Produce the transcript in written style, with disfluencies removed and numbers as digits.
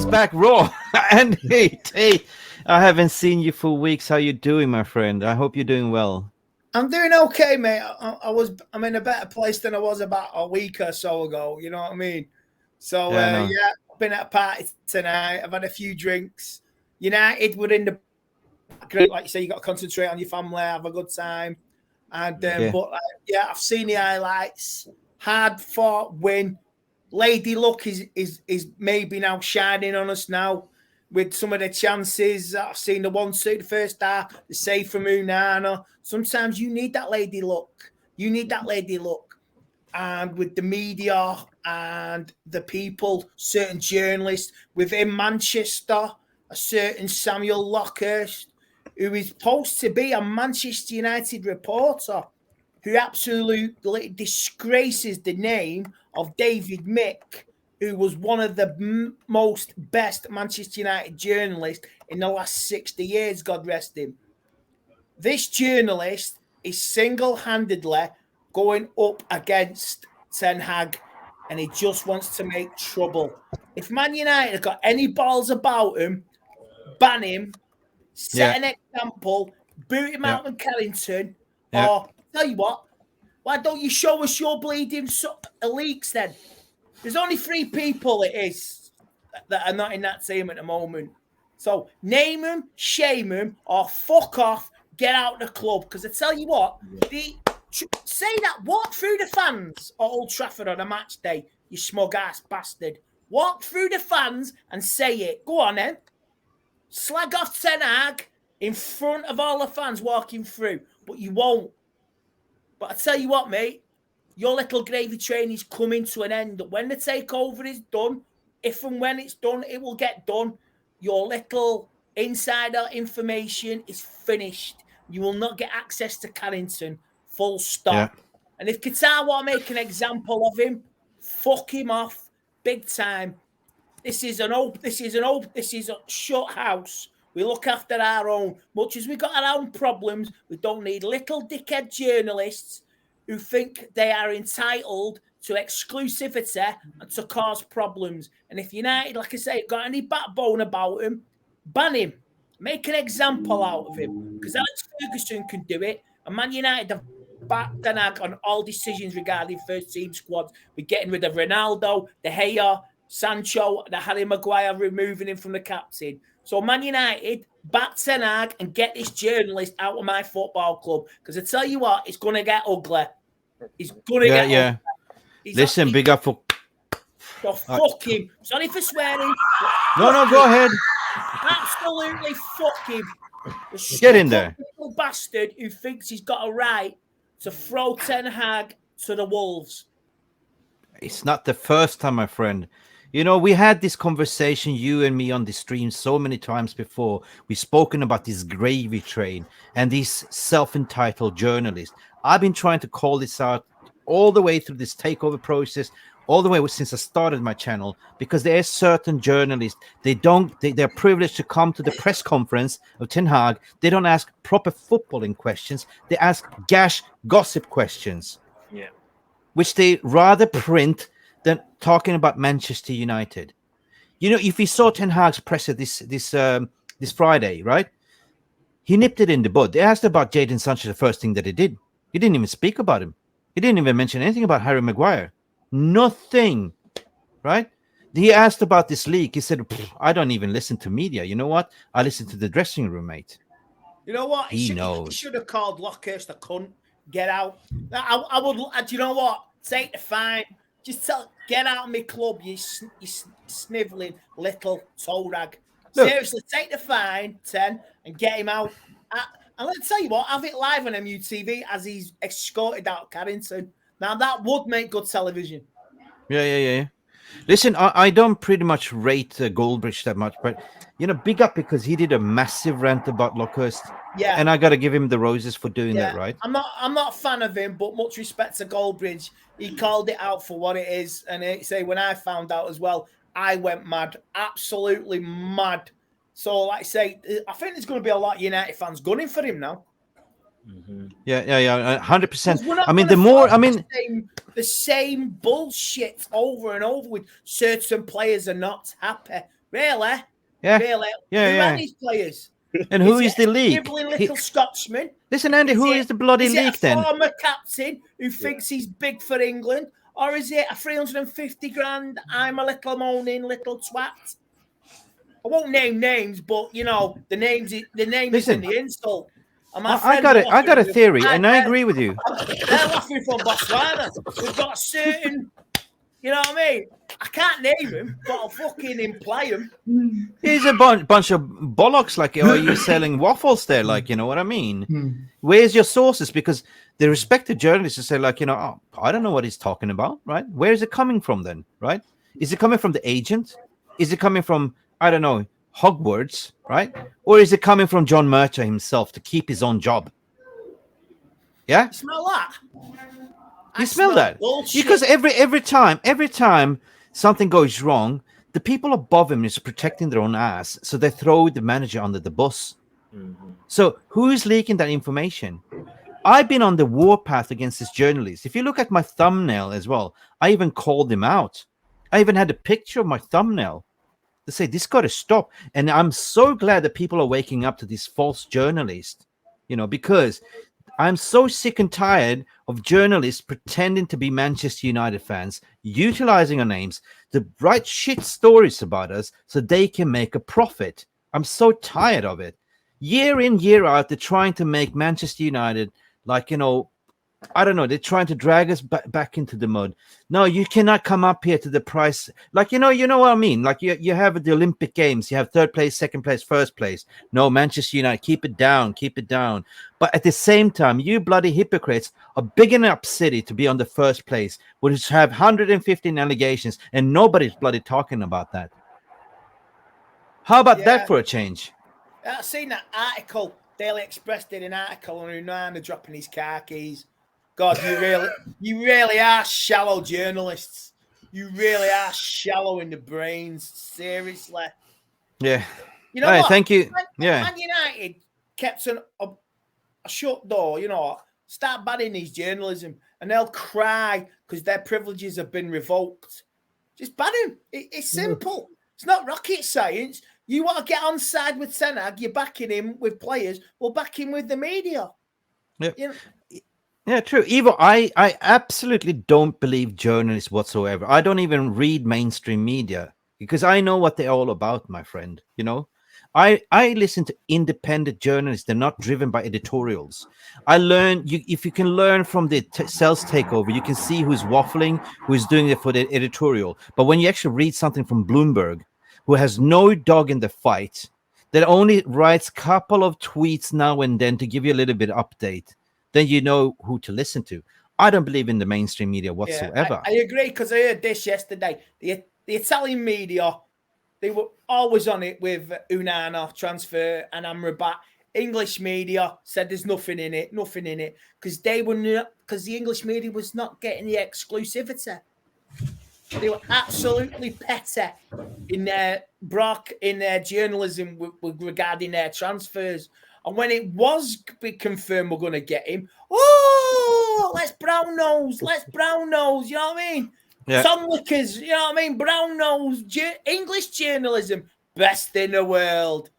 is back raw. And hey, Tate, I haven't seen you for weeks. How you doing, my friend? I hope you're doing well. I'm doing okay, mate. I'm in a better place than I was about a week or so ago. You know what I mean? So Yeah, I've been at a party tonight. I've had a few drinks. United were in the great, like you say, you got to concentrate on your family, have a good time. And but I've seen the highlights. Hard fought win. Lady Luck is maybe now shining on us now with some of the chances. I've seen the 1-2 the first half, the save from Unana. Sometimes you need that Lady Luck. You need that Lady Luck. And with the media and the people, certain journalists within Manchester, a certain Samuel Luckhurst, who is supposed to be a Manchester United reporter, who absolutely disgraces the name of David Mick, who was one of the most best Manchester United journalists in the last 60 years, God rest him. This journalist is single-handedly going up against Ten Hag, and he just wants to make trouble. If Man United have got any balls about him, ban him, set an example, boot him out of Carrington, or tell you what, why don't you show us your bleeding leaks then? There's only 3 people it is that are not in that team at the moment. So name them, shame them, or fuck off, get out of the club. Because I tell you what, say that, walk through the fans at Old Trafford on a match day, you smug-ass bastard. Walk through the fans and say it. Go on then. Slag off Ten Hag in front of all the fans walking through. But you won't. But I tell you what, mate, your little gravy train is coming to an end. When the takeover is done, if and when it's done, it will get done. Your little insider information is finished. You will not get access to Carrington. Full stop. Yeah. And if Qatar want to make an example of him, fuck him off big time. This is a shut house. We look after our own. Much as we got our own problems, we don't need little dickhead journalists who think they are entitled to exclusivity and to cause problems. And if United, like I say, got any backbone about him, ban him. Make an example out of him. Because Alex Ferguson can do it. And Man United have backed Ten Hag on all decisions regarding first team squads. We're getting rid of Ronaldo, De Gea, Sancho, the Harry Maguire, removing him from the captain. So Man United, back Ten Hag and get this journalist out of my football club. Because I tell you what, it's going to get ugly. It's going to get ugly. Listen, big up for... So fuck him. Sorry for swearing. No, go ahead. Absolutely fuck him. Get in there. Little bastard who thinks he's got a right to throw Ten Hag to the wolves. It's not the first time, my friend. You know, we had this conversation, you and me, on the stream so many times before. We've spoken about this gravy train and these self-entitled journalists. I've been trying to call this out all the way through this takeover process, all the way since I started my channel, because there are certain journalists, they're privileged to come to the press conference of Ten Hag. They don't ask proper footballing questions. They ask gash gossip questions, which they rather print than talking about Manchester United. You know, if we saw Ten Hag's presser this Friday, right? He nipped it in the bud. They asked about Jadon Sancho, the first thing that he did. He didn't even speak about him. He didn't even mention anything about Harry Maguire. Nothing, right? He asked about this leak. He said, I don't even listen to media. You know what? I listen to the dressing room, mate. You know what? He knows. He should have called Luckhurst a cunt. Get out. I would, do you know what? Take the fine. Just get out of my club, you snivelling little toe rag. Seriously, take the fine, 10, and get him out. And let's tell you what, have it live on MUTV as he's escorted out Carrington. Now, that would make good television. Yeah. Listen, I don't pretty much rate Goldbridge that much, but, you know, big up because he did a massive rant about Luckhurst. Yeah. And I got to give him the roses for doing that, right? I'm not a fan of him, but much respect to Goldbridge. He called it out for what it is. And say, when I found out as well, I went mad, absolutely mad. So, like I say, I think there's going to be a lot of United fans gunning for him now. Mm-hmm. Yeah, 100%. I mean, the same bullshit over and over with certain players are not happy. Really? Yeah. Really? Yeah, Who yeah. are these players? And who is the league? Dribbling little Scotsman. Listen, Andy, who is the bloody is league it a then? former captain who thinks he's big for England? Or is it a 350 grand, I'm a little moaning little twat? I won't name names, but you know the name is in the insult. And I got a theory, and I agree with you. They're laughing from Botswana. We've got a certain, you know what I mean? I can't name him, but I'll fucking imply him. He's a bunch of bollocks. Like, are you selling waffles there? Like, you know what I mean? Where's your sources? Because the respected journalists say, like, you know, oh, I don't know what he's talking about, right? Where is it coming from then, right? Is it coming from the agent? Is it coming from, I don't know, Hogwarts, right? Or is it coming from John Murcher himself to keep his own job? Yeah? You smell that? You smell that? Bullshit. Because every time something goes wrong, the people above him is protecting their own ass, so they throw the manager under the bus. So who is leaking that information? I've been on the warpath against this journalist. If you look at my thumbnail as well, I even called him out. I even had a picture of my thumbnail to say this got to stop. And I'm so glad that people are waking up to this false journalist, you know, because I'm so sick and tired of journalists pretending to be Manchester United fans, utilizing our names to write shit stories about us so they can make a profit. I'm so tired of it. Year in, year out, they're trying to make Manchester United, like, you know, I don't know, they're trying to drag us back into the mud. No, you cannot come up here to the price. Like, you know what I mean? Like, you have the Olympic Games, you have third place, second place, first place. No, Manchester United, keep it down. But at the same time, you bloody hypocrites are big enough city to be on the first place, which have 115 allegations, and nobody's bloody talking about that. How about that for a change? I've seen that article. Daily Express did an article on Unana dropping his car keys. God, you really are shallow journalists. You really are shallow in the brains. Seriously. Yeah. You know what? Thank you. Man United kept a shut door, you know, start banning these journalism and they'll cry because their privileges have been revoked. Just ban them. It's simple. It's not rocket science. You want to get on side with Ten Hag, you're backing him with players, we'll back him with the media. Yeah. You know? Yeah, true. Ivo, I absolutely don't believe journalists whatsoever. I don't even read mainstream media because I know what they're all about, my friend. You know, I listen to independent journalists. They're not driven by editorials. I learn if you can learn from the sales takeover, you can see who's waffling, who's doing it for the editorial. But when you actually read something from Bloomberg, who has no dog in the fight, that only writes a couple of tweets now and then to give you a little bit of update, then you know who to listen to. I don't believe in the mainstream media whatsoever. Yeah, I agree, because I heard this yesterday. The Italian media, they were always on it with Unana transfer and Amrabat. English media said there's nothing in it, because the English media was not getting the exclusivity. They were absolutely petty in their journalism regarding their transfers. And when it was confirmed we're going to get him, let's brown nose. You know what I mean? Yeah. Tom Lickers, you know what I mean? Brown nose, English journalism, best in the world.